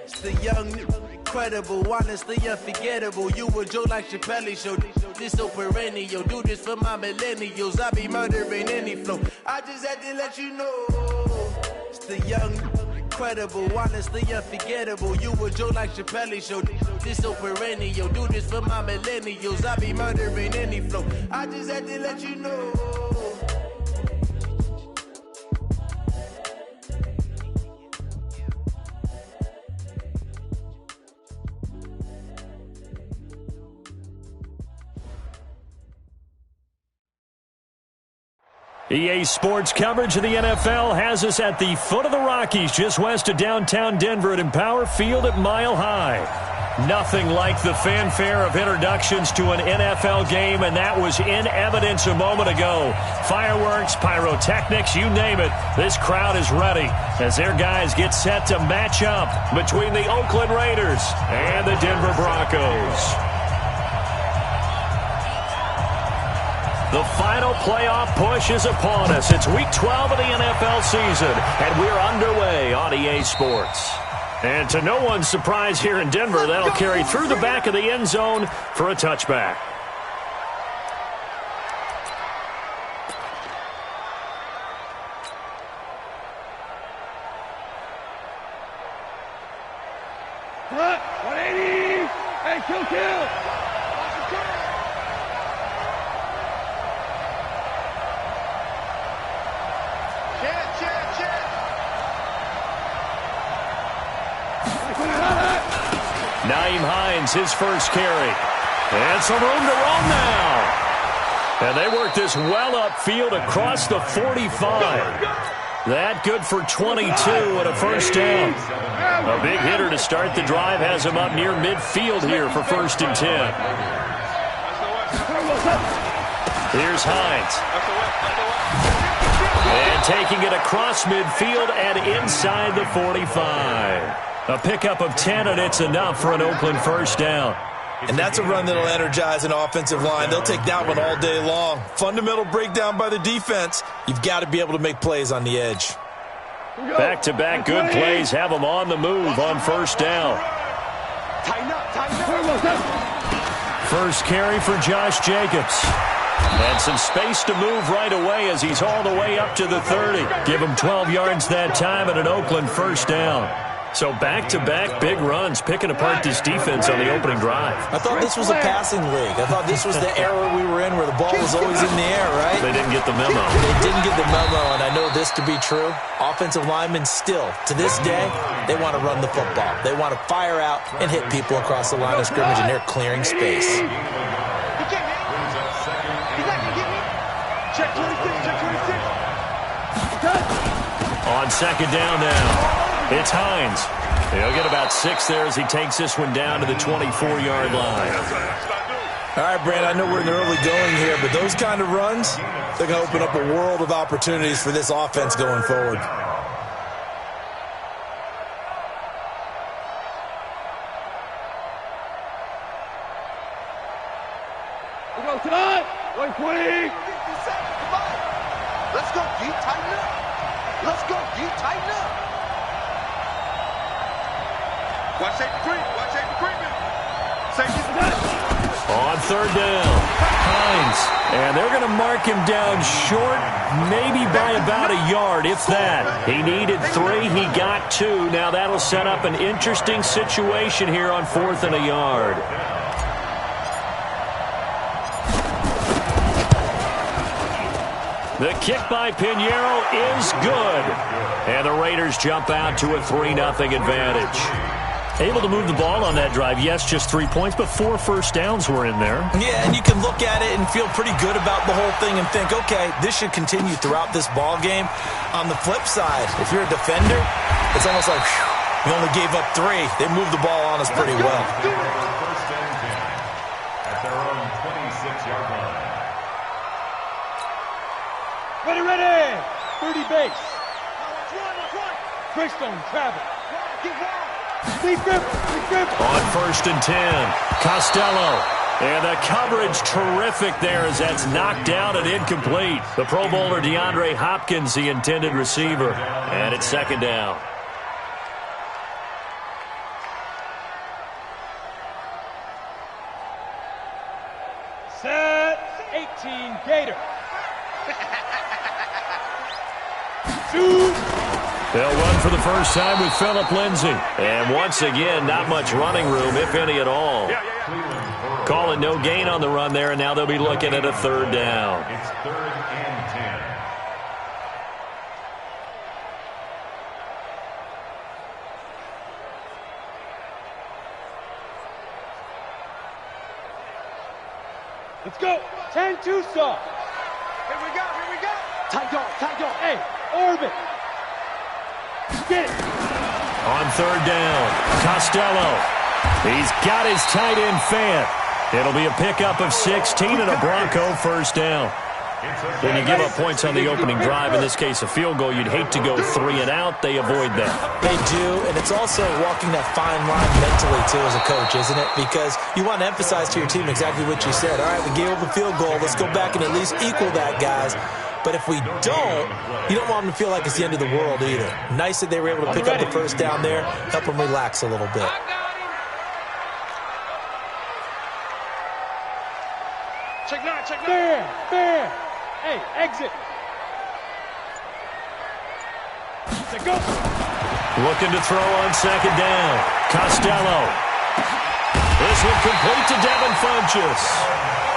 It's the young, incredible, honestly unforgettable. You a joke like Chappelle Show. This so perennial. Do this for my millennials. I be murdering any flow. I just had to let you know. It's the young, incredible, honestly unforgettable. You a joke like Chappelle Show. This so perennial. Do this for my millennials. I be murdering any flow. I just had to let you know. EA Sports coverage of the NFL has us at the foot of the Rockies, just west of downtown Denver at Empower Field at Mile High. Nothing like the fanfare of introductions to an NFL game, and that was in evidence a moment ago. Fireworks, pyrotechnics, you name it. This crowd is ready as their guys get set to match up between the Oakland Raiders and the Denver Broncos. The final playoff push is upon us. It's Week 12 of the NFL season, and we're underway on EA Sports. And to no one's surprise here in Denver, that'll carry through the back of the end zone for a touchback. Cut! 180! Hey, kill! Nyheim Hines, his first carry. And some room to run now. And they work this well upfield across the 45. That good for 22 and a first down. A big hitter to start the drive has him up near midfield here for 1st and 10. Here's Hines. And taking it across midfield and inside the 45. A pickup of 10, and it's enough for an Oakland first down. And that's a run that'll energize an offensive line. They'll take that one all day long. Fundamental breakdown by the defense. You've got to be able to make plays on the edge. Back-to-back good plays have them on the move on first down. First carry for Josh Jacobs. And some space to move right away as he's all the way up to the 30. Give him 12 yards that time and an Oakland first down. So back-to-back big runs, picking apart this defense on the opening drive. I thought this was a passing league. I thought this was the era we were in where the ball was always in the air, right? They didn't get the memo. They didn't get the memo, and I know this to be true. Offensive linemen still, to this day, they want to run the football. They want to fire out and hit people across the line of scrimmage, and they're clearing space. Check 26, check 26. On second down now. It's Hines. He'll get about 6 there as he takes this one down to the 24-yard line. All right, Brand, I know we're in the early going here, but those kind of runs, they're going to open up a world of opportunities for this offense going forward. We go tonight. 120. Let's go, D. Tighten up. Let's go, D. Tighten up. Watch safety creep. Watch safety creeping. Safety's on third down, Hines. And they're going to mark him down short, maybe by about a yard, if that. He needed 3. He got 2. Now that'll set up an interesting situation here on 4th and a yard. The kick by Pinheiro is good. And the Raiders jump out to a 3-0 advantage. Able to move the ball on that drive. Yes, just 3 points, but 4 first downs were in there. Yeah, and you can look at it and feel pretty good about the whole thing and think, okay, this should continue throughout this ball game. On the flip side, if you're a defender, it's almost like, whew, we only gave up 3. They moved the ball on us pretty well. At their own 26-yard line. Ready. 30 base. Trickstone, travel. On 1st and 10, Costello. And the coverage terrific there as that's knocked down and incomplete. The Pro Bowler DeAndre Hopkins, the intended receiver. And it's 2nd down. 18 Gator. Shoot. They'll run for the first time with Phillip Lindsay. And once again, not much running room, if any at all. Calling no gain on the run there, and now they'll be looking at a third down. It's 3rd and 10. Let's go. 10 Tucson. Here we go. Here we go. Tight dog. Hey, orbit. Get it. On third down, Costello. He's got his tight end fan. It'll be a pickup of 16 and a Bronco first down. When you give up points on the opening drive, in this case a field goal, you'd hate to go 3 and out. They avoid that. They do, and it's also walking that fine line mentally, too, as a coach, isn't it? Because you want to emphasize to your team exactly what you said. All right, we gave up a field goal. Let's go back and at least equal that, guys. But if we don't, you don't want them to feel like it's the end of the world either. Nice that they were able to pick up the first down there, help them relax a little bit. Check nine. Fair. Hey, exit. Let's go. Looking to throw on second down. Costello. This one complete to Devin Funchess.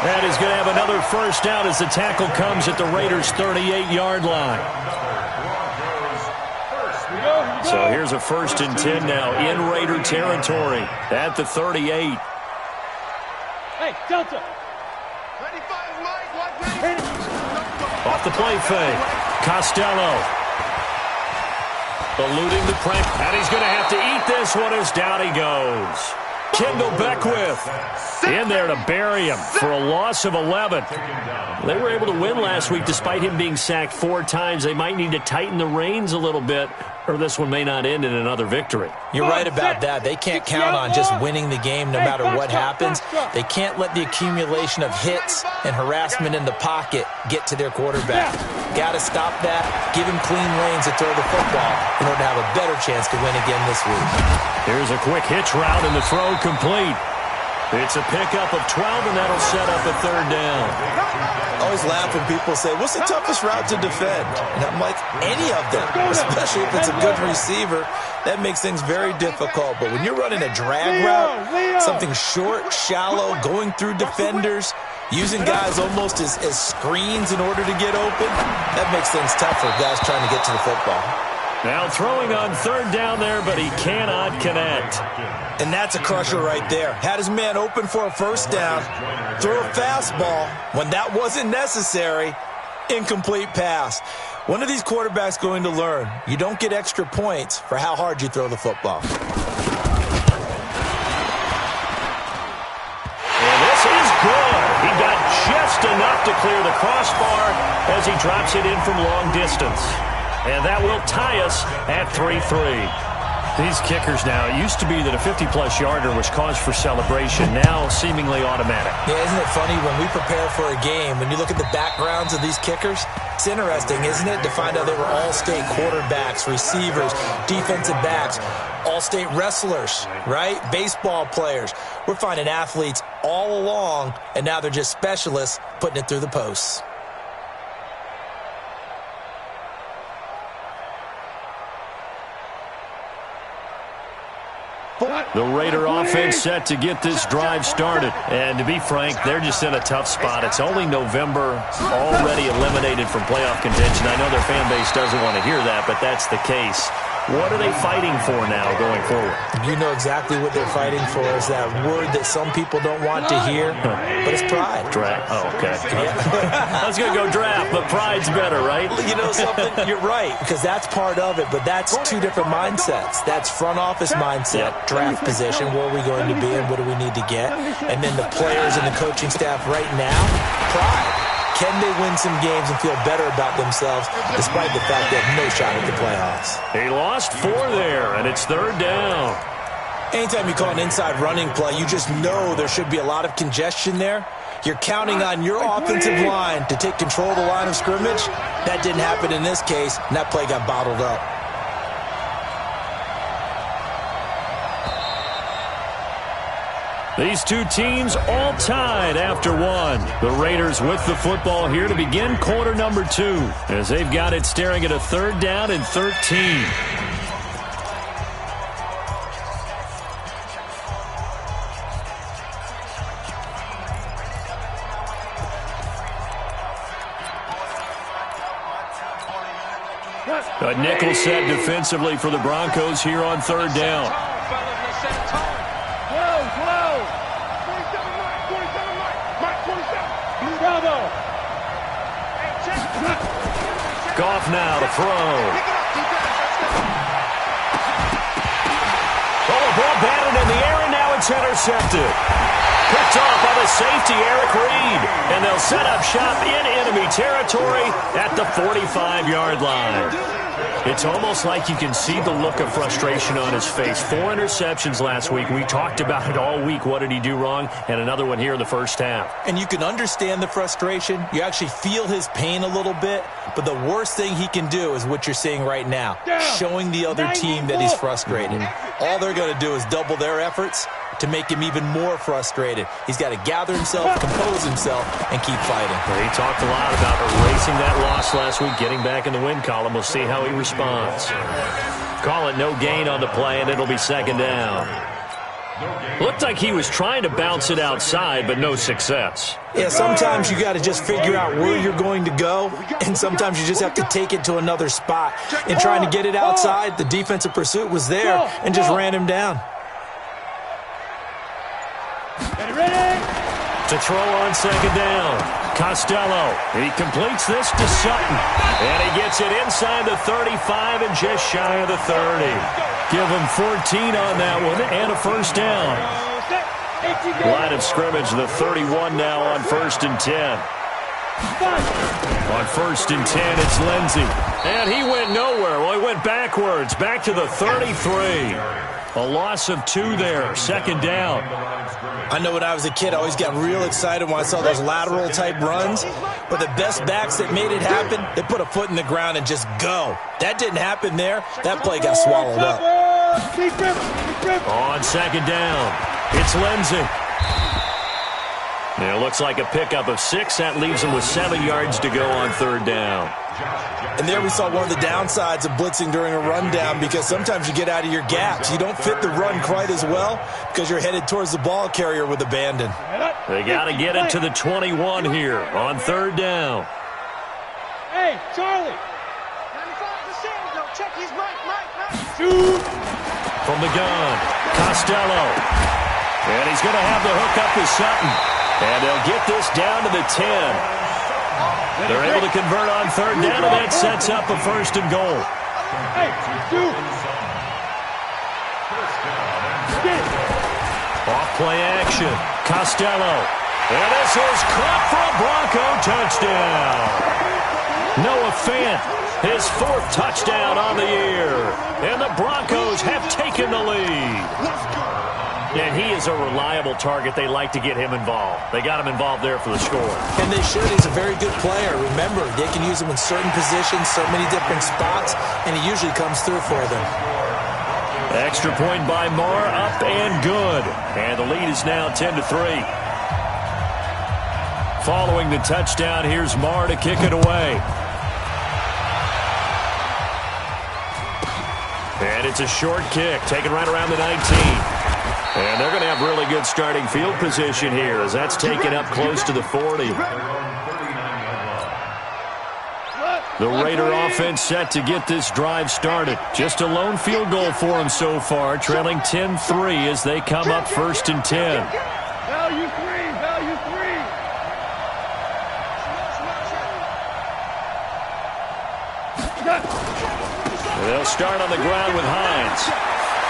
And he's going to have another first down as the tackle comes at the Raiders' 38-yard line. So here's a 1st and 10 now in Raider territory at the 38. Hey, Delta. Off the play fake. Costello. Eluding the pressure. And he's going to have to eat this one as down he goes. Kendall Beckwith in there to bury him for a loss of 11. They were able to win last week despite him being sacked 4 times. They might need to tighten the reins a little bit, or this one may not end in another victory. You're right about that. They can't count on just winning the game no matter what happens. They can't let the accumulation of hits and harassment in the pocket get to their quarterback. Got to stop that, give him clean lanes to throw the football in order to have a better chance to win again this week. Here's a quick hitch route and the throw complete. It's a pickup of 12, and that'll set up a third down. I always laugh when people say, what's the toughest route to defend? And I'm like, any of them, especially if it's a good receiver. That makes things very difficult. But when you're running a drag route, something short, shallow, going through defenders, using guys almost as screens in order to get open, that makes things tough for guys trying to get to the football. Now throwing on third down there, but he cannot connect. And that's a crusher right there. Had his man open for a first down, threw a fastball when that wasn't necessary, incomplete pass. When are these quarterbacks going to learn? You don't get extra points for how hard you throw the football. And this is good. He got just enough to clear the crossbar as he drops it in from long distance. And that will tie us at 3-3. These kickers now, it used to be that a 50-plus yarder was cause for celebration, now seemingly automatic. Yeah, isn't it funny when we prepare for a game, when you look at the backgrounds of these kickers, it's interesting, isn't it, to find out they were all-state quarterbacks, receivers, defensive backs, all-state wrestlers, right? Baseball players. We're finding athletes all along, and now they're just specialists putting it through the posts. The Raider offense set to get this drive started. And to be frank, they're just in a tough spot. It's only November, already eliminated from playoff contention. I know their fan base doesn't want to hear that, but that's the case. What are they fighting for now going forward? You know exactly what they're fighting for. Is that word that some people don't want to hear, but it's pride. Draft. Oh, okay. I was going to go draft, but pride's better, right? You know something? You're right, because that's part of it, but that's two different mindsets. That's front office mindset, draft position, where are we going to be and what do we need to get? And then the players and the coaching staff right now, pride. Can they win some games and feel better about themselves despite the fact they have no shot at the playoffs? He lost 4 there, and it's third down. Anytime you call an inside running play, you just know there should be a lot of congestion there. You're counting on your offensive line to take control of the line of scrimmage. That didn't happen in this case, and that play got bottled up. These two teams all tied after one. The Raiders with the football here to begin quarter number 2 as they've got it staring at a 3rd down and 13. A nickel set defensively for the Broncos here on 3rd down. Goff now to throw. Oh, a ball batted in the air, and now it's intercepted. Picked off by the safety, Eric Reed. And they'll set up shop in enemy territory at the 45-yard line. It's almost like you can see the look of frustration on his face. 4 interceptions last week. We talked about it all week. What did he do wrong? And another one here in the first half. And you can understand the frustration. You actually feel his pain a little bit. But the worst thing he can do is what you're seeing right now, showing the other team that he's frustrated. All they're going to do is double their efforts to make him even more frustrated. He's got to gather himself, compose himself, and keep fighting. He talked a lot about erasing that loss last week, getting back in the win column. We'll see how he responds. Call it no gain on the play, and it'll be 2nd down. Looked like he was trying to bounce it outside, but no success. Yeah, sometimes you got to just figure out where you're going to go, and sometimes you just have to take it to another spot. And trying to get it outside, the defensive pursuit was there and just ran him down. To throw on 2nd down. Costello. He completes this to Sutton. And he gets it inside the 35 and just shy of the 30. Give him 14 on that one and a 1st down. Line of scrimmage, the 31 now on 1st and 10. On 1st and 10, it's Lindsey. And he went nowhere. Well, he went backwards, back to the 33. A loss of 2 there, 2nd down. I know when I was a kid, I always got real excited when I saw those lateral-type runs. But the best backs that made it happen, they put a foot in the ground and just go. That didn't happen there. That play got swallowed up. On 2nd down, it's Lindsey. It looks like a pickup of 6. That leaves him with 7 yards to go on 3rd down. And there we saw one of the downsides of blitzing during a rundown, because sometimes you get out of your gaps. You don't fit the run quite as well because you're headed towards the ball carrier with abandon. They got to get it to the 21 here on 3rd down. Hey, Charlie. 95%. No, check his mic. Shoot. From the gun, Costello. And he's going to have the hook up to Sutton. And they'll get this down to the 10. They're able to convert on 3rd down, and that sets up a 1st and goal. Off play action. Costello. And this is caught for a Bronco touchdown. Noah Fant, his 4th touchdown on the year. And the Broncos have taken the lead. And he is a reliable target. They like to get him involved. They got him involved there for the score. And they should. He's a very good player. Remember, they can use him in certain positions, so many different spots, and he usually comes through for them. Extra point by Marr, up and good. And the lead is now 10-3. Following the touchdown, here's Marr to kick it away. And it's a short kick, taken right around the 19. And they're going to have really good starting field position here as that's taken up close to the 40. The Raider offense set to get this drive started. Just a lone field goal for them so far, trailing 10-3 as they come up 1st and 10. Value 3. They'll start on the ground with Hines.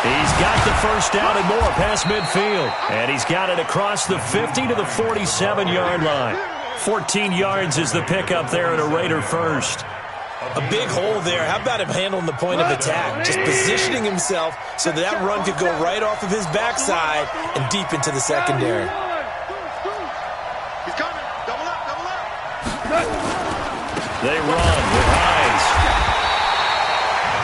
He's got the 1st down and more past midfield. And he's got it across the 50 to the 47-yard line. 14 yards is the pickup there at a Raider 1st. A big hole there. How about him handling the point of attack? Just positioning himself so that run could go right off of his backside and deep into the secondary. He's coming. Double up. They run with Hines.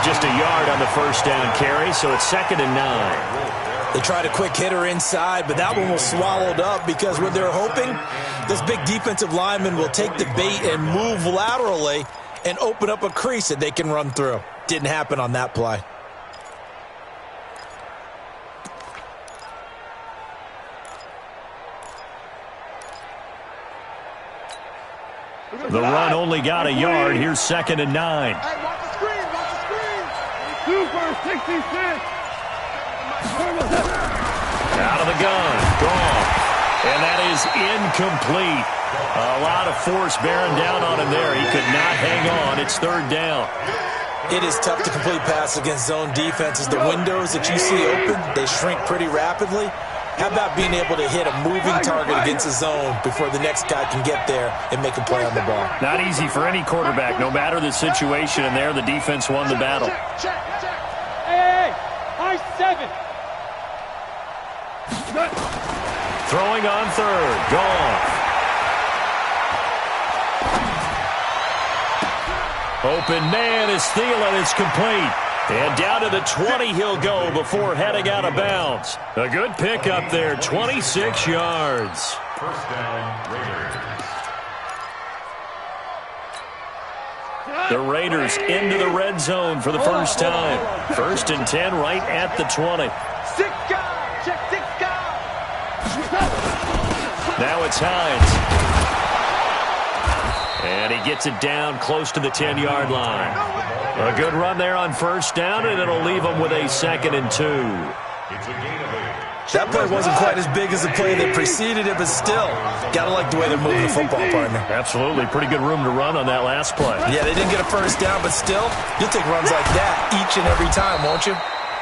Just a yard on the 1st down carry, so it's 2nd and 9. They tried a quick hitter inside, but that one was swallowed up because what they're hoping, this big defensive lineman will take the bait and move laterally and open up a crease that they can run through. Didn't happen on that play. The run only got a yard. Here's 2nd and 9. Hey, watch the screen, watch the screen. 2 for 66. Out of the gun. Gone. And that is incomplete. A lot of force bearing down on him there. He could not hang on. It's 3rd down. It is tough to complete passes against zone defenses. The windows that you see open, they shrink pretty rapidly. How about being able to hit a moving target against a zone before the next guy can get there and make a play on the ball? Not easy for any quarterback, no matter the situation, and there the defense won the battle. Hey, high 7. Throwing on 3rd. Gone. Open man is Thielen. It's complete. And down to the 20 he'll go before heading out of bounds. A good pickup there, 26 yards. First down, Raiders. The Raiders into the red zone for the first time. 1st and 10 right at the 20. 6 guys, check 6 guys. Now it's Hines. And he gets it down close to the 10-yard line. A good run there on 1st down, and it'll leave him with a 2nd and 2. It's a gain of 8. That play wasn't quite as big as the play that preceded it, but still, gotta like the way they're moving the football, partner. Absolutely. Pretty good room to run on that last play. Yeah, they didn't get a 1st down, but still, you'll take runs like that each and every time, won't you?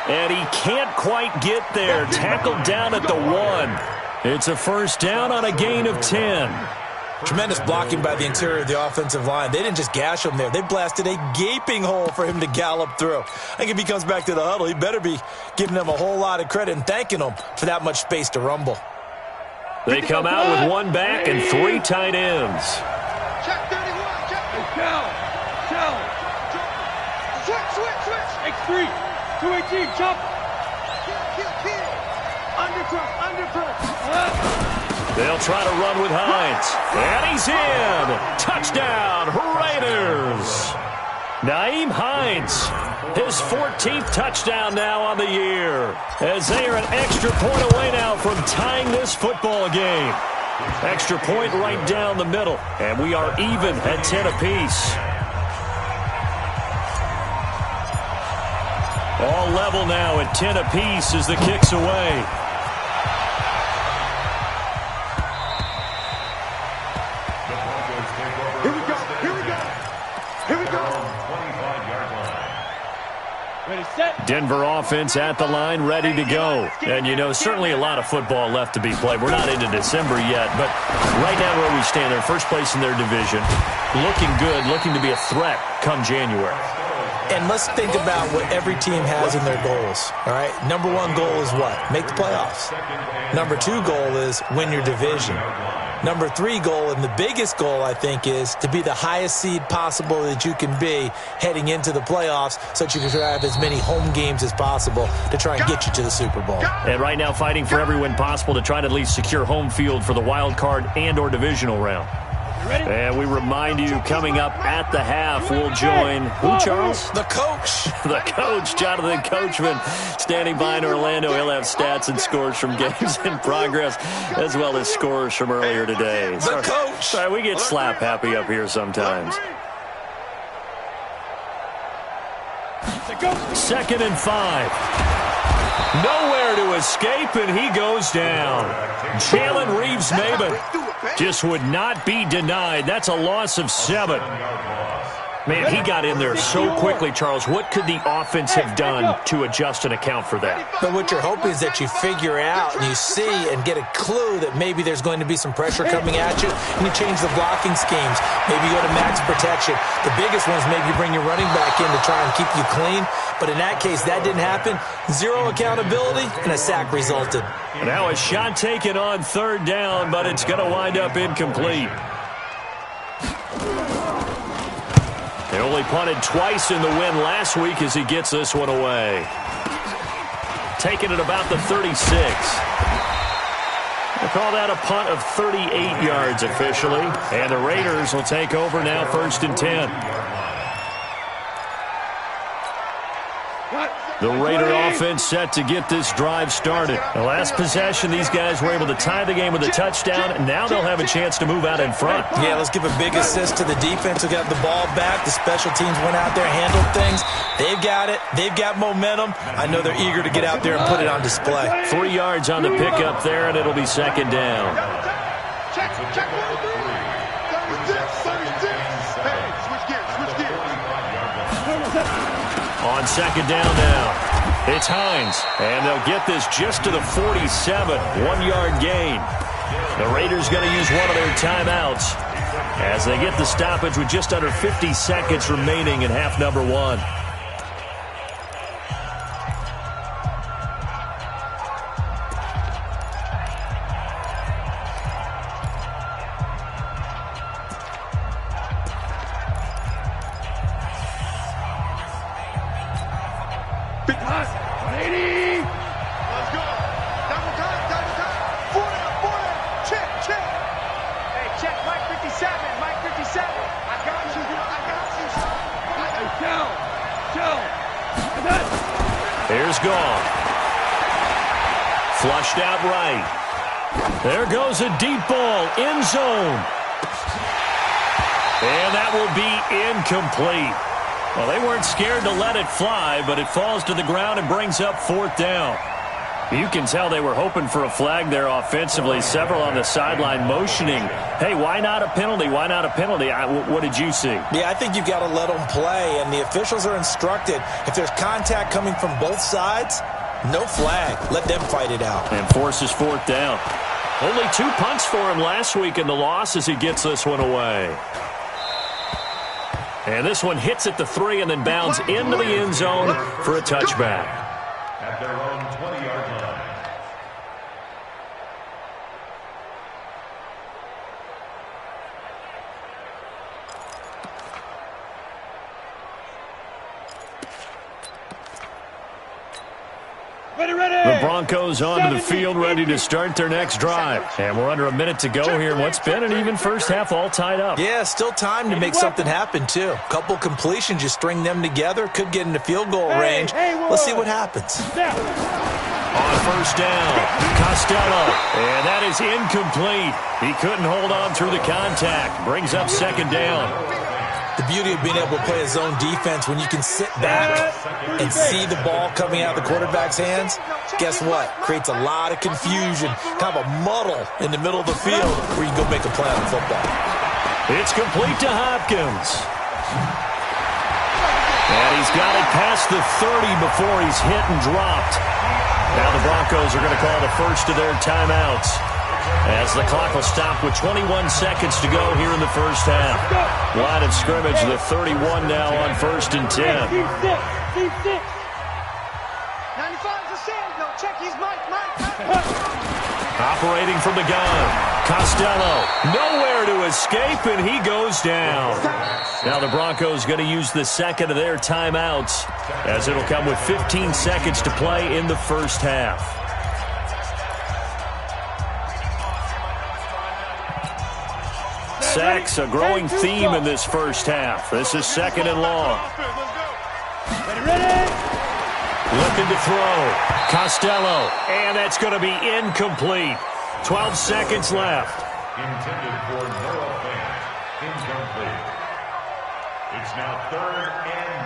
And he can't quite get there. Tackled down at the 1. It's a 1st down on a gain of 10. Tremendous blocking by the interior of the offensive line. They didn't just gash him there. They blasted a gaping hole for him to gallop through. I think if he comes back to the huddle, he better be giving them a whole lot of credit and thanking them for that much space to rumble. They come out with 1 back and 3 tight ends. Check 31, check. Shell. Switch. X3, 218, jump. Kill. Under. They'll try to run with Hines. And he's in. Touchdown, Raiders. Nyheim Hines, his 14th touchdown now on the year. As they are an extra point away now from tying this football game. Extra point right down the middle. And we are even at 10 apiece. All level now at 10 apiece as the kick's away. Denver offense at the line, ready to go. And, you know, certainly a lot of football left to be played. We're not into December yet, but right now where we stand, they're first place in their division. Looking good, looking to be a threat come January. And let's think about what every team has in their goals, all right? Number 1 goal is what? Make the playoffs. Number 2 goal is win your division. Number 3 goal, and the biggest goal, I think, is to be the highest seed possible that you can be heading into the playoffs so that you can have as many home games as possible to try and get you to the Super Bowl. And right now fighting for every win possible to try to at least secure home field for the wild card and or divisional round. And we remind you, coming up at the half, we'll join, who, Charles? The coach. The coach, Jonathan Coachman, standing by in Orlando. He'll have stats and scores from games in progress, as well as scores from earlier today. The coach. Sorry, we get slap happy up here sometimes. 2nd and 5. Nowhere to escape, and he goes down. Jalen Reeves-Maybin just would not be denied. That's a loss of 7. Man, he got in there so quickly, Charles. What could the offense have done to adjust and account for that? But what you're hoping is that you figure out and you see and get a clue that maybe there's going to be some pressure coming at you, and you change the blocking schemes. Maybe you go to max protection. The biggest one is maybe you bring your running back in to try and keep you clean. But in that case, that didn't happen. 0 accountability, and a sack resulted. Now a shot taken on 3rd down, but it's going to wind up incomplete. They only punted twice in the win last week as he gets this one away. taken at about the 36. We'll call that a punt of 38 yards officially. And the Raiders will take over now, 1st and 10. The Raider offense set to get this drive started. The last possession, these guys were able to tie the game with a touchdown, and now they'll have a chance to move out in front. Yeah, let's give a big assist to the defense who got the ball back. The special teams went out there, handled things. They've got it. They've got momentum. I know they're eager to get out there and put it on display. 3 yards on the pickup there, and it'll be 2nd down. Check 36. Hey, switch gears. On 2nd down now, it's Hines, and they'll get this just to the 47, 1-yard gain. The Raiders going to use one of their timeouts as they get the stoppage with just under 50 seconds remaining in half number 1. Here's gone. Flushed out right. There goes a deep ball, end zone. And that will be incomplete. Well, they weren't scared to let it fly, but it falls to the ground and brings up 4th down. You can tell they were hoping for a flag there offensively. Several on the sideline motioning, hey, why not a penalty? Why not a penalty? What did you see? Yeah, I think you've got to let them play, and the officials are instructed. If there's contact coming from both sides, no flag. Let them fight it out. And forces 4th down. Only 2 punts for him last week in the loss as he gets this one away. And this one hits at the 3 and then bounds into the end zone for a touchback. At their own 20-yard line. The Broncos onto the field ready to start their next drive. And we're under a minute to go here in what's been an even first half all tied up. Yeah, still time to make something happen, too. Couple completions, you string them together, could get into field goal range. Let's see what happens. On 1st down, Costello. And that is incomplete. He couldn't hold on through the contact. Brings up 2nd down. The beauty of being able to play a zone defense when you can sit back and see the ball coming out of the quarterback's hands, guess what? Creates a lot of confusion, kind of a muddle in the middle of the field where you can go make a play on football. It's complete to Hopkins. And he's got it past the 30 before he's hit and dropped. Now the Broncos are going to call the first of their timeouts as the clock will stop with 21 seconds to go here in the first half. Line of scrimmage, the 31 now on 1st and 10. Keep 6. 95's a sand. No, check. He's Mike. Operating from the gun. Costello, nowhere to escape, and he goes down. Now the Broncos going to use the second of their timeouts as it'll come with 15 seconds to play in the first half. Sacks, a growing theme in this first half. This is 2nd and long. Ready? Looking to throw. Costello, and that's going to be incomplete. 12 seconds left. Intended for Noah Fant. Incomplete. It's now 3rd and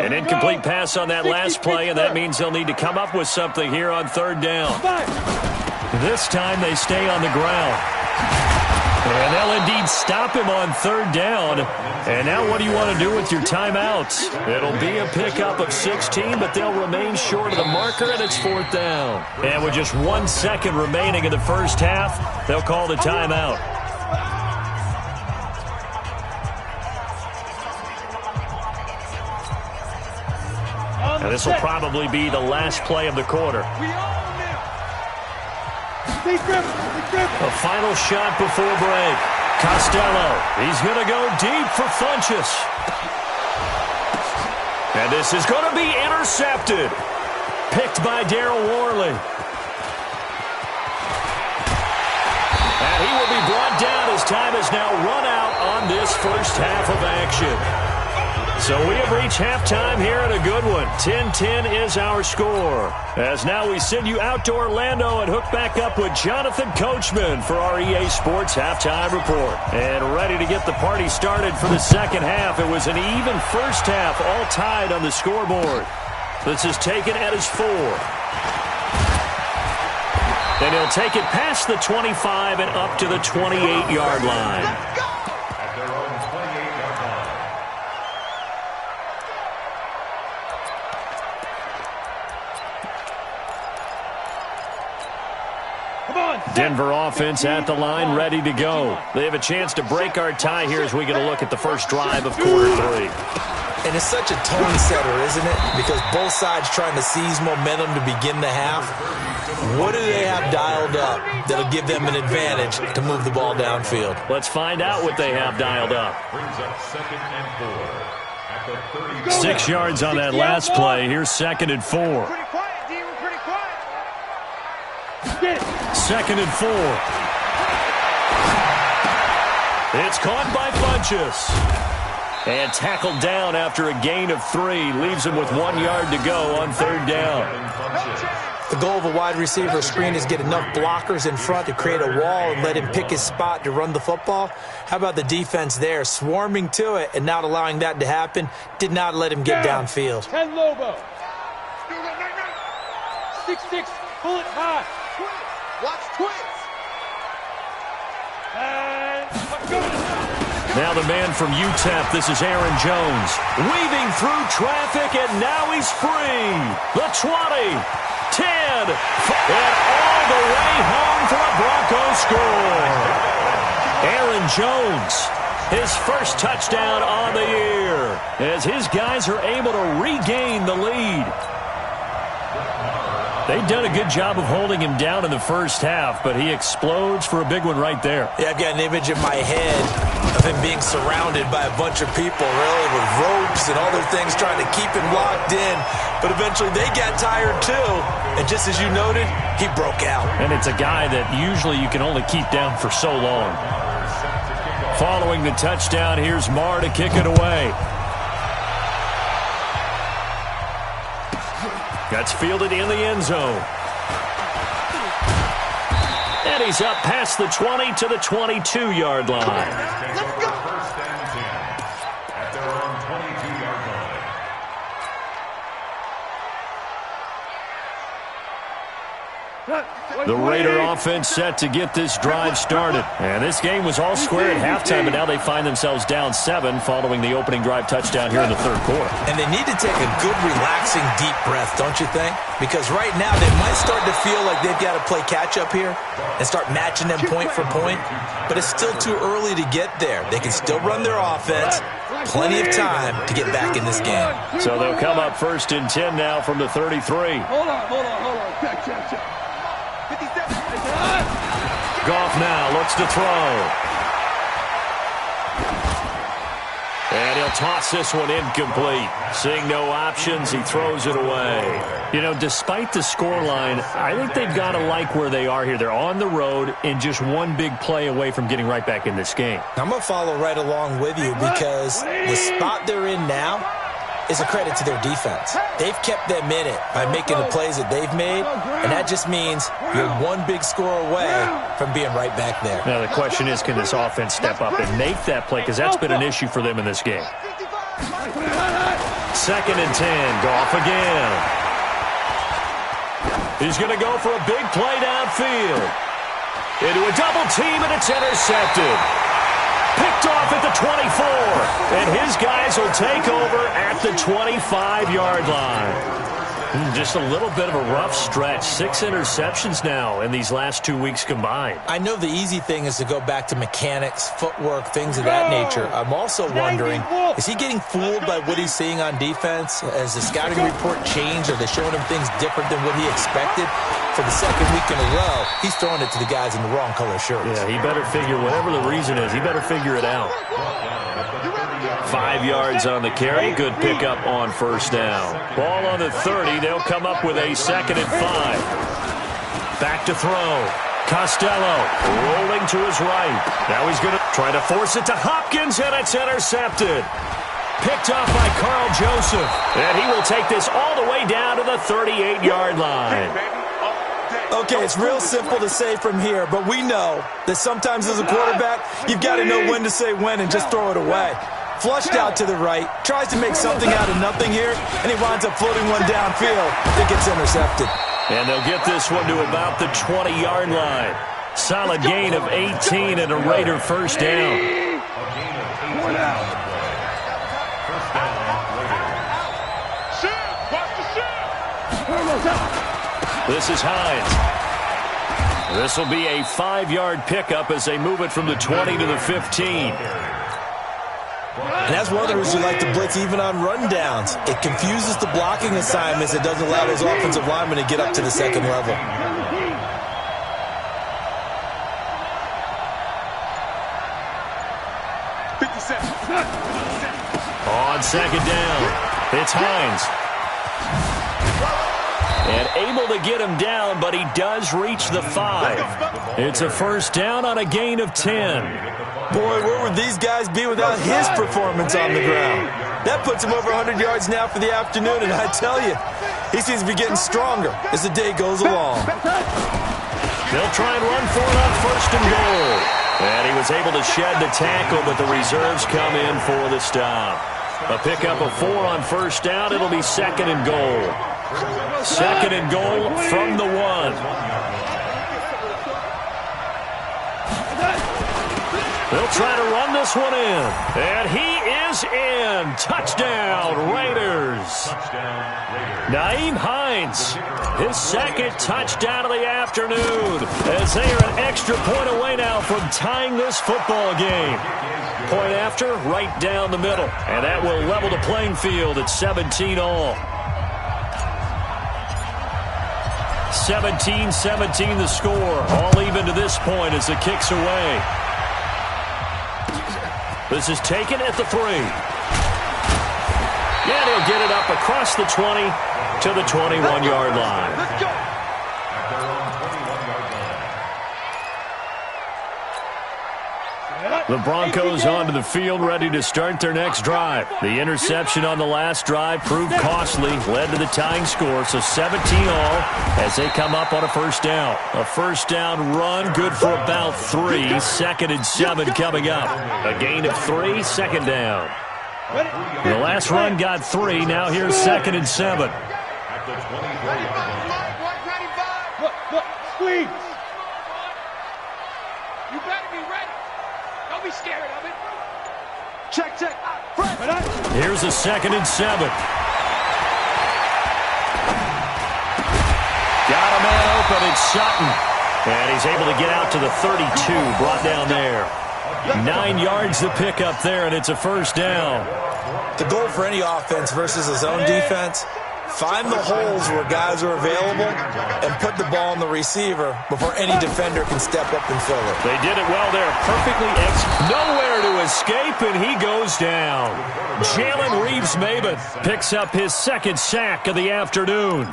19. An incomplete pass on that last play, and that means they'll need to come up with something here on 3rd down. This time they stay on the ground. And they'll indeed stop him on 3rd down. And now what do you want to do with your timeouts? It'll be a pickup of 16, but they'll remain short of the marker, and it's 4th down. And with just 1 second remaining in the first half, they'll call the timeout. And this will probably be the last play of the quarter. A final shot before break. Costello, he's going to go deep for Funchess. And this is going to be intercepted. Picked by Daryl Worley. And he will be brought down as time has now run out on this first half of action. So we have reached halftime here in a good one. 10-10 is our score. As now we send you out to Orlando and hook back up with Jonathan Coachman for our EA Sports Halftime Report. And ready to get the party started for the second half. It was an even first half, all tied on the scoreboard. This is taken at his 4. Then he'll take it past the 25 and up to the 28-yard line. At their own 28-yard line. Denver offense at the line, ready to go. They have a chance to break our tie here as we get a look at the first drive of quarter 3. And it's such a tone setter, isn't it? Because both sides trying to seize momentum to begin the half. What do they have dialed up that'll give them an advantage to move the ball downfield? Let's find out what they have dialed up. Brings up 2nd and 4 at the 30. 6 yards on that last play. Here's 2nd and 4. Pretty quiet, D. We're pretty quiet. Get it. 2nd and 4. It's caught by Funchess. And tackled down after a gain of 3. Leaves him with 1 yard to go on 3rd down. The goal of a wide receiver screen is get enough blockers in front to create a wall and let him pick his spot to run the football. How about the defense there, swarming to it and not allowing that to happen? Did not let him get downfield. 10 Lobo. 6-6, pull it high. Watch twins. And go. Now the man from UTEP, this is Aaron Jones. Weaving through traffic, and now he's free. The 20, 10, and all the way home for a Broncos score. Aaron Jones, his first touchdown on the year, as his guys are able to regain the lead. They've done a good job of holding him down in the first half, but he explodes for a big one right there. Yeah, I've got an image in my head of him being surrounded by a bunch of people, really, with ropes and other things trying to keep him locked in. But eventually they got tired too. And just as you noted, he broke out. And it's a guy that usually you can only keep down for so long. Following the touchdown, here's Marr to kick it away. That's fielded in the end zone. And he's up past the 20 to the 22-yard line. Let's go. 1st and 10 at their own 22-yard line. The Raider offense set to get this drive started. And this game was all square at halftime, but now they find themselves down 7 following the opening drive touchdown here in the 3rd quarter. And they need to take a good, relaxing, deep breath, don't you think? Because right now they might start to feel like they've got to play catch-up here and start matching them point for point. But it's still too early to get there. They can still run their offense. Plenty of time to get back in this game. So they'll come up 1st and 10 now from the 33. Hold on. Check. 57. Goff now looks to throw. And he'll toss this one incomplete. Seeing no options, he throws it away. You know, despite the scoreline, I think they've got to like where they are here. They're on the road and just one big play away from getting right back in this game. I'm going to follow right along with you because the spot they're in now is a credit to their defense. They've kept them in it by making the plays that they've made, and that just means you're one big score away from being right back there. Now the question is, can this offense step up and make that play? Because that's been an issue for them in this game. 2nd and 10, Goff again. He's going to go for a big play downfield. Into a double team, and it's intercepted. Picked off at the 24, and his guys will take over at the 25-yard line. Just a little bit of a rough stretch. 6 interceptions now in these last 2 weeks combined. I know the easy thing is to go back to mechanics, footwork, things of that nature. I'm also wondering, is he getting fooled by what he's seeing on defense? Has the scouting report changed? Are they showing him things different than what he expected? For the 2nd week in a row, he's throwing it to the guys in the wrong color shirts. Yeah, he better figure, whatever the reason is, he better figure it out. 5 yards on the carry. Good pickup on first down. Ball on the 30. They'll come up with a 2nd and 5. Back to throw. Costello rolling to his right. Now he's going to try to force it to Hopkins, and it's intercepted. Picked off by Carl Joseph. And he will take this all the way down to the 38-yard line. Okay, it's real simple to say from here, but we know that sometimes as a quarterback, you've got to know when to say when and just throw it away. Flushed out to the right, tries to make something out of nothing here, and he winds up floating one downfield. It gets intercepted. And they'll get this one to about the 20-yard line. Solid gain of 18 and a Raider first down. This is Hines. This will be a 5-yard pickup as they move it from the 20 to the 15. And that's one of the reasons we like to blitz even on rundowns. It confuses the blocking assignments. It doesn't allow those offensive linemen to get up to the second level. On second down, it's Hines. And able to get him down, but he does reach the 5. It's a first down on a gain of 10. Boy, where would these guys be without his performance on the ground? That puts him over 100 yards now for the afternoon, and I tell you, he seems to be getting stronger as the day goes along. They'll try and run for it on first and goal. And he was able to shed the tackle, but the reserves come in for the stop. A pickup of 4 on first down. It'll be 2nd and goal. 2nd and goal from the 1. They'll try to run this one in. And he is in. Touchdown, Raiders. Nyheim Hines, his 2nd touchdown of the afternoon, as they are an extra point away now from tying this football game. Point after, right down the middle. And that will level the playing field at 17 all. 17-17 the score. All even to this point as the kick's away. This is taken at the 3. And he'll get it up across the 20 to the 21-yard line. Let's go. The Broncos onto the field, ready to start their next drive. The interception on the last drive proved costly, led to the tying score, so 17 all as they come up on a first down. A first down run, good for about 3. 2nd and 7 coming up. A gain of 3, 2nd down. The last run got 3, now here's 2nd and 7. Look, squeeze. You better be ready. Don't be scared of it. Check. Here's a 2nd and 7. Got a man open, it's Sutton. And he's able to get out to the 32, brought down there. 9 yards to pick up there, and it's a first down. The goal for any offense versus his own defense, find the holes where guys are available and put the ball on the receiver before any defender can step up and fill it. They did it well there. Perfectly nowhere to escape, and he goes down. Jalen Reeves-Maybin picks up his 2nd sack of the afternoon.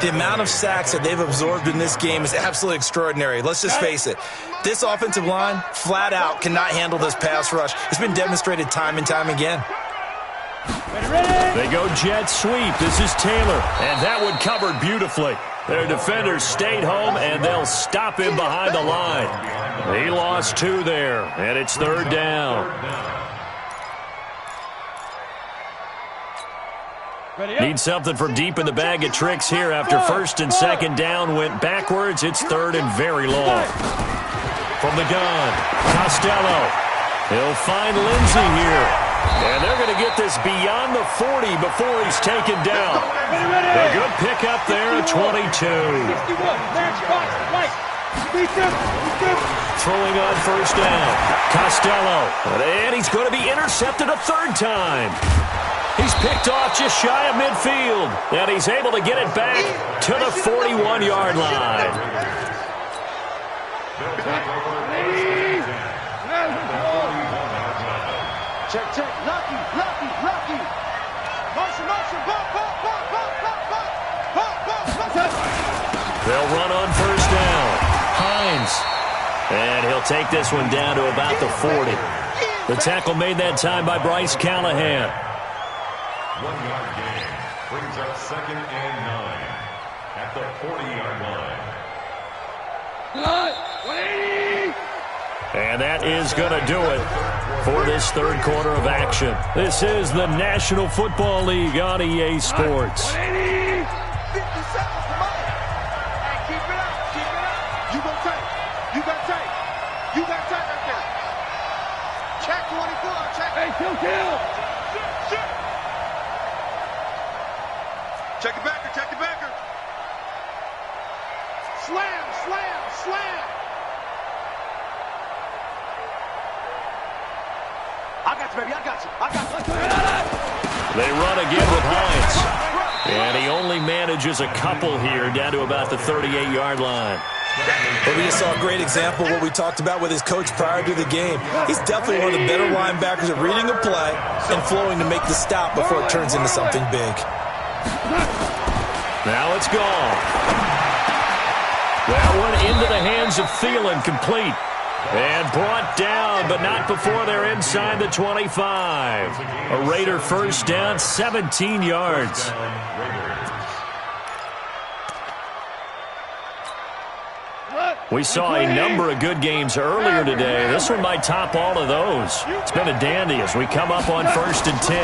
The amount of sacks that they've absorbed in this game is absolutely extraordinary. Let's just face it. This offensive line, flat out, cannot handle this pass rush. It's been demonstrated time and time again. They go jet sweep. This is Taylor, and that one covered beautifully. Their defenders stayed home, and they'll stop him behind the line. He lost 2 there, and it's 3rd down. Need something from deep in the bag of tricks here after 1st and 2nd down went backwards. It's 3rd and very long. From the gun, Costello. He'll find Lindsey here. And they're going to get this beyond the 40 before he's taken down. A good pickup there at 22. Throwing on first down. Costello. And he's going to be intercepted a 3rd time. He's picked off just shy of midfield. And he's able to get it back to the 41-yard line. Check. Lucky. They'll run on first down. Hines. And he'll take this one down to about the 40. The tackle made that time by Bryce Callahan. 1 yard gain brings up 2nd and 9 at the 40-yard line. And that is going to do it for this third quarter of action. This is the National Football League on EA Sports. Check the backer, check the backer. Slam, slam, slam. I got you, baby, I got you. I got you. They run again with Hines. And he only manages a couple here down to about the 38-yard line. But we just saw a great example of what we talked about with his coach prior to the game. He's definitely one of the better linebackers at reading a play and flowing to make the stop before it turns into something big. Now it's gone. That one into the hands of Thielen, complete. And brought down, but not before they're inside the 25. A Raider first down, 17 yards. We saw a number of good games earlier today. This one might top all of those. It's been a dandy as we come up on 1st and 10.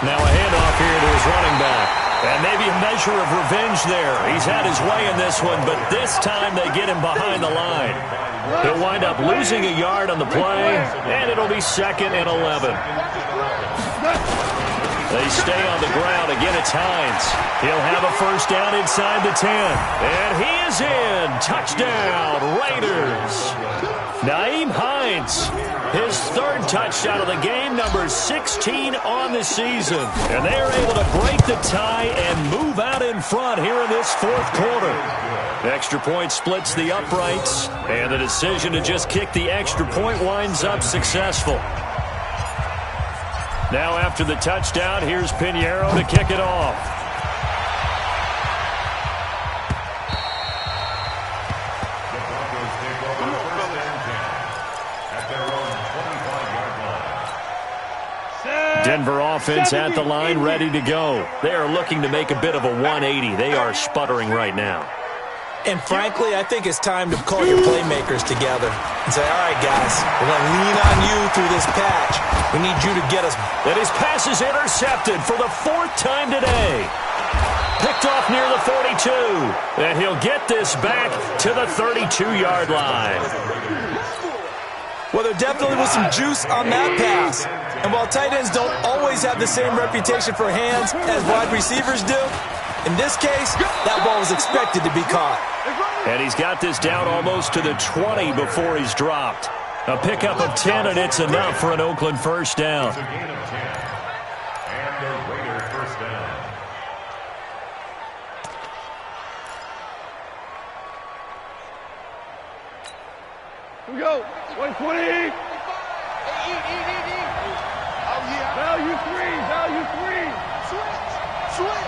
Now a handoff here to his running back. And maybe a measure of revenge there. He's had his way in this one, but this time they get him behind the line. He'll wind up losing a yard on the play, and it'll be 2nd and 11. They stay on the ground. Again, it's Hines. He'll have a first down inside the 10. And he is in. Touchdown, Raiders. Nyheim Hines, his 3rd touchdown of the game, number 16 on the season. And they are able to break the tie and move out in front here in this 4th quarter. The extra point splits the uprights, and the decision to just kick the extra point winds up successful. Now after the touchdown, here's Pinheiro to kick it off. The Broncos take over 1st and 10 at their own 25-yard line. Denver offense at the line, ready to go. They are looking to make a bit of a 180. They are sputtering right now. And frankly, I think it's time to call your playmakers together and say, all right, guys, we're going to lean on you through this patch. We need you to get us. And his pass is intercepted for the 4th time today. Picked off near the 42. And he'll get this back to the 32-yard line. Well, there definitely was some juice on that pass. And while tight ends don't always have the same reputation for hands as wide receivers do, in this case, that ball was expected to be caught. And he's got this down almost to the 20 before he's dropped. A pickup of 10, and it's enough for an Oakland first down. It's a gain of 10. And the Raider first down. Here we go. 120. Value 3. Switch.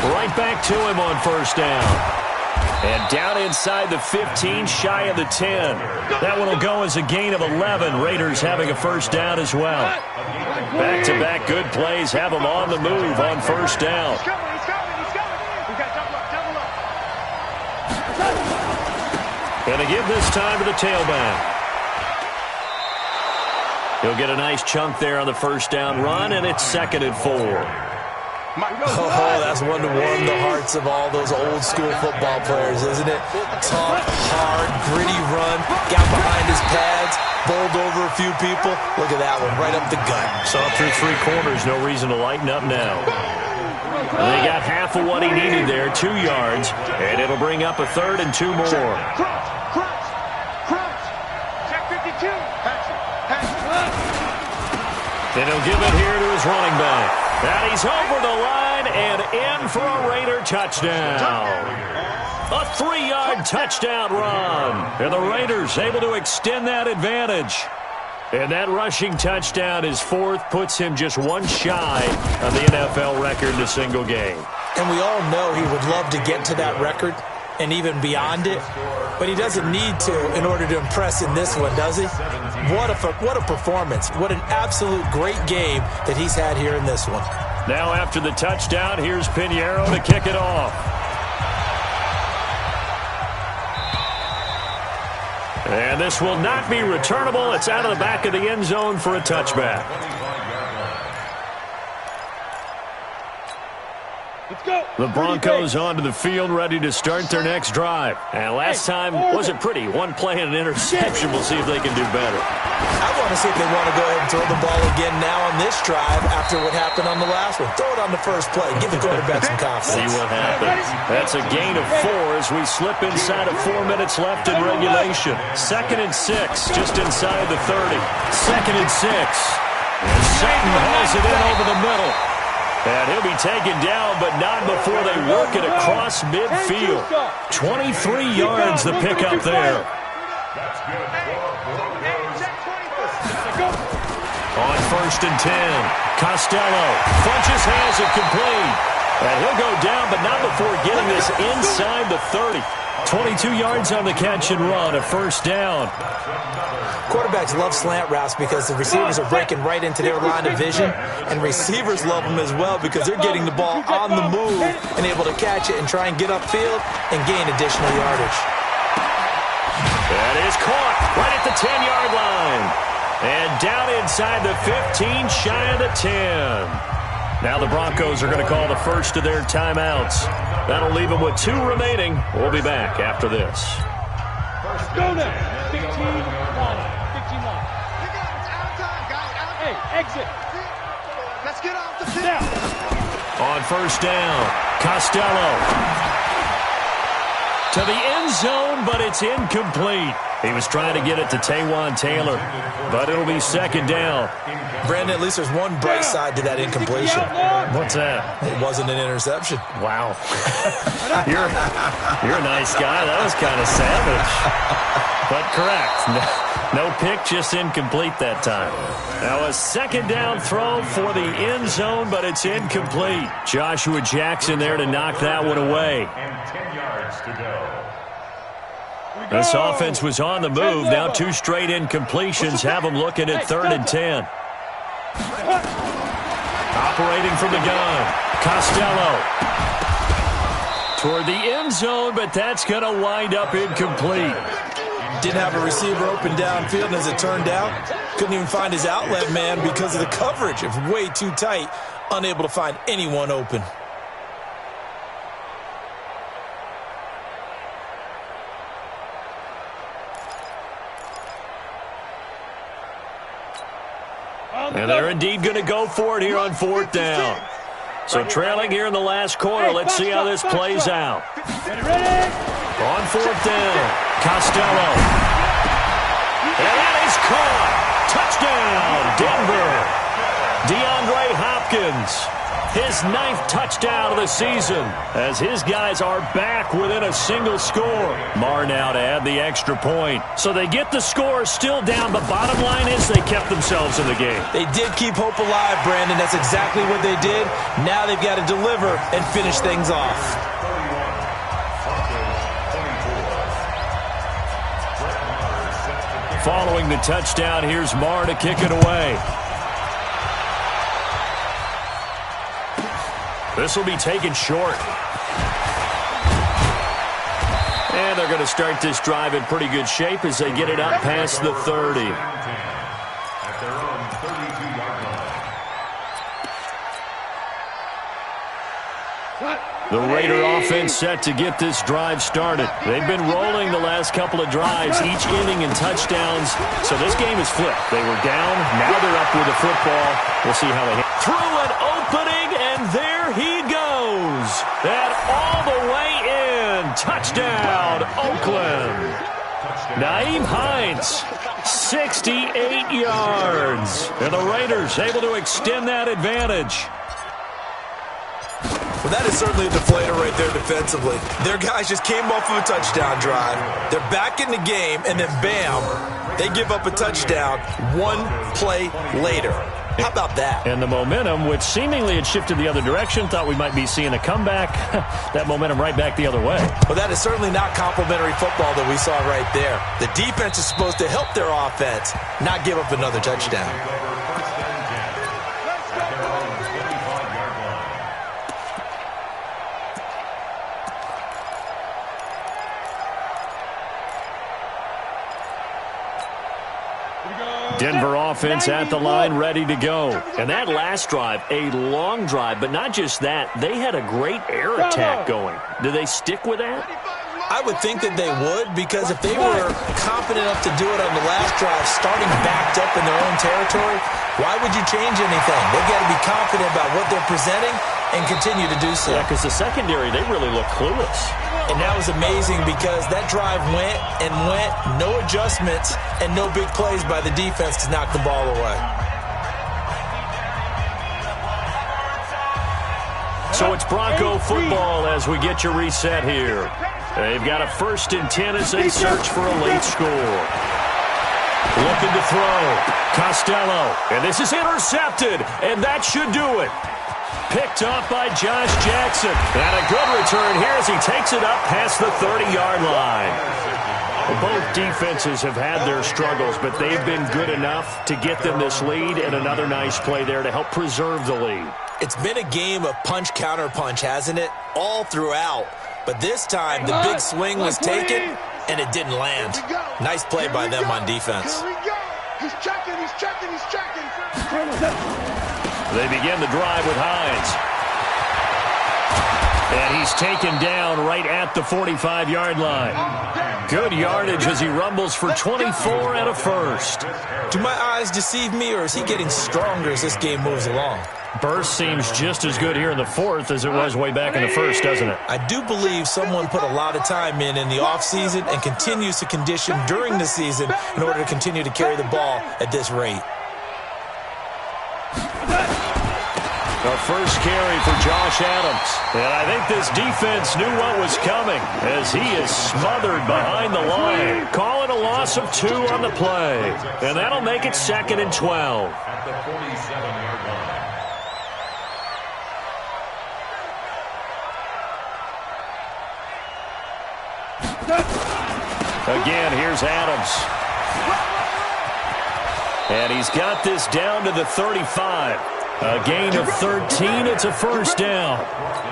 Right back to him on first down. And down inside the 15, shy of the 10. That one will go as a gain of 11. Raiders having a first down as well. Back-to-back good plays have them on the move on first down. He's coming. We got double up. And to give this time to the tailback. He'll get a nice chunk there on the first down run, and it's 2nd and 4. Oh, that's one to warm the hearts of all those old school football players, isn't it? Tough, hard, gritty run, got behind his pads, bowled over a few people. Look at that one, right up the gut. Saw through 3 quarters, no reason to lighten up now. And they got half of what he needed there, 2 yards, and it'll bring up a 3rd and 2 more. Crunch. Check 52. And he'll give it here to his running back. And he's over the line and in for a Raider touchdown. A 3-yard touchdown run. And the Raiders able to extend that advantage. And that rushing touchdown, his fourth, puts him just one shy of the NFL record in a single game. And we all know he would love to get to that record and even beyond it, but he doesn't need to in order to impress in this one, does he? What a performance. What an absolute great game that he's had here in this one. Now after the touchdown, here's Pinheiro to kick it off. And this will not be returnable. It's out of the back of the end zone for a touchback. The Broncos onto the field, ready to start their next drive. And last time wasn't pretty. One play and an interception. We'll see if they can do better. I want to see if they want to go ahead and throw the ball again now on this drive after what happened on the last one. Throw it on the first play. Give the quarterback some confidence. See what happens. That's a gain of 4 as we slip inside of 4 minutes left in regulation. 2nd and 6, just inside the 30. 2nd and 6. And Sutton hauls it in over the middle. And he'll be taken down, but not before they work it across midfield. 23 yards the pickup there. On 1st and 10, Costello Funches has it complete. And he'll go down, but not before getting this inside the 30. 22 yards on the catch and run, a 1st down. Quarterbacks love slant routes because the receivers are breaking right into their line of vision, and receivers love them as well because they're getting the ball on the move and able to catch it and try and get upfield and gain additional yardage. That is caught right at the 10-yard line. And down inside the 15, shy of the 10. Now the Broncos are going to call the first of their timeouts. That'll leave them with 2 remaining. We'll be back after this. Go now. 15 line. 15 line. Hey, exit. Let's get off the field. On 1st down, Costello to the end zone, but it's incomplete. He was trying to get it to Taywan Taylor, but it'll be 2nd down. Brandon, at least there's one bright side to that incompletion. What's that? It wasn't an interception. Wow. You're a nice guy. That was kind of savage. But correct. No pick, just incomplete that time. Now a 2nd down throw for the end zone, but it's incomplete. Joshua Jackson there to knock that one away. And 10 yards to go. This offense was on the move. Now 2 straight incompletions have them looking at 3rd and 10. Operating from the gun, Costello toward the end zone, but that's going to wind up incomplete. Didn't have a receiver open downfield, and as it turned out, couldn't even find his outlet man because of the coverage. It's way too tight, unable to find anyone open. And they're indeed going to go for it here on 4th down. So trailing here in the last quarter. Let's see how this plays out. On 4th down, Costello. And that is caught. Touchdown, Denver. DeAndre Hopkins, his 9th touchdown of the season, as his guys are back within a single score. Marr now to add the extra point. So they get the score still down, but bottom line is they kept themselves in the game. They did keep hope alive, Brandon. That's exactly what they did. Now they've got to deliver and finish things off. Following the touchdown, here's Marr to kick it away. This will be taken short. And they're going to start this drive in pretty good shape as they get it up past the 30. At their own 32-yard line. The Raider offense set to get this drive started. They've been rolling the last couple of drives, each inning in touchdowns. So this game is flipped. They were down, now they're up with the football. We'll see how they hit. Through an opening, and there he goes. That all the way in. Touchdown, Oakland. Nyheim Hines, 68 yards. And the Raiders able to extend that advantage. Well, that is certainly a deflator right there defensively. Their guys just came off of a touchdown drive. They're back in the game, and then bam, they give up a touchdown one play later. How about that? And the momentum, which seemingly had shifted the other direction, thought we might be seeing a comeback. That momentum right back the other way. Well, that is certainly not complimentary football that we saw right there. The defense is supposed to help their offense, not give up another touchdown. Denver offense at the line, ready to go. And that last drive, a long drive, but not just that. They had a great air attack going. Do they stick with that? I would think that they would, because if they were confident enough to do it on the last drive, starting backed up in their own territory, why would you change anything? They've got to be confident about what they're presenting and continue to do so. Yeah, because the secondary, they really look clueless. And that was amazing because that drive went and went, no adjustments, and no big plays by the defense to knock the ball away. So it's Bronco football as we get your reset here. They've got a 1st and 10 as they search for a late score. Looking to throw. Costello. And this is intercepted. And that should do it. Picked off by Josh Jackson. And a good return here as he takes it up past the 30-yard line. Both defenses have had their struggles, but they've been good enough to get them this lead, and another nice play there to help preserve the lead. It's been a game of punch-counter-punch, hasn't it? All throughout. But this time, the big swing was taken, and it didn't land. Nice play by them on defense. Here we go. He's checking, he's checking, he's checking. They begin the drive with Hines. And he's taken down right at the 45-yard line. Good yardage as he rumbles for 24 and a first. Do my eyes deceive me, or is he getting stronger as this game moves along? Burst seems just as good here in the 4th as it was way back in the 1st, doesn't it? I do believe someone put a lot of time in the offseason and continues to condition during the season in order to continue to carry the ball at this rate. The first carry for Josh Adams. And I think this defense knew what was coming as he is smothered behind the line. Calling a loss of 2 on the play. And that'll make it 2nd and 12. At the 47-yard line. Again, here's Adams. And he's got this down to the 35. A gain of 13. It's a first down.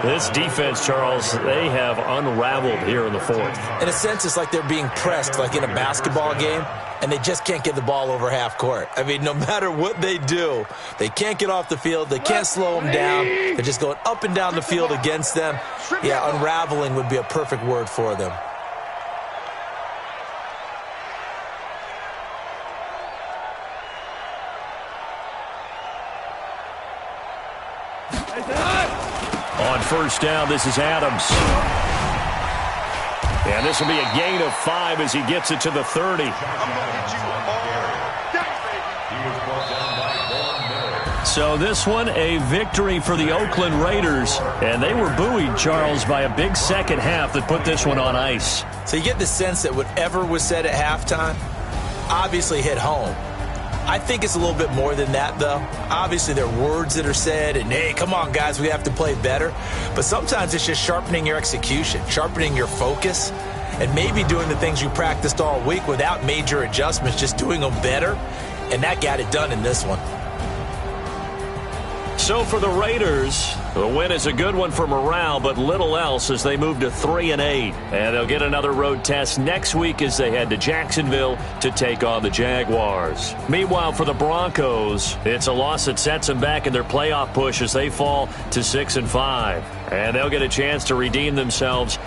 This defense, Charles, they have unraveled here in the 4th. In a sense, it's like they're being pressed like in a basketball game, and they just can't get the ball over half court. I mean, no matter what they do, they can't get off the field. They can't slow them down. They're just going up and down the field against them. Yeah, unraveling would be a perfect word for them. On first down, this is Adams. And this will be a gain of 5 as he gets it to the 30. So this one, a victory for the Oakland Raiders. And they were buoyed, Charles, by a big second half that put this one on ice. So you get the sense that whatever was said at halftime obviously hit home. I think it's a little bit more than that, though. Obviously, there are words that are said, and, hey, come on, guys, we have to play better. But sometimes it's just sharpening your execution, sharpening your focus, and maybe doing the things you practiced all week without major adjustments, just doing them better. And that got it done in this one. So for the Raiders, the win is a good one for morale, but little else as they move to 3-8. And they'll get another road test next week as they head to Jacksonville to take on the Jaguars. Meanwhile, for the Broncos, it's a loss that sets them back in their playoff push as they fall to 6-5. And they'll get a chance to redeem themselves.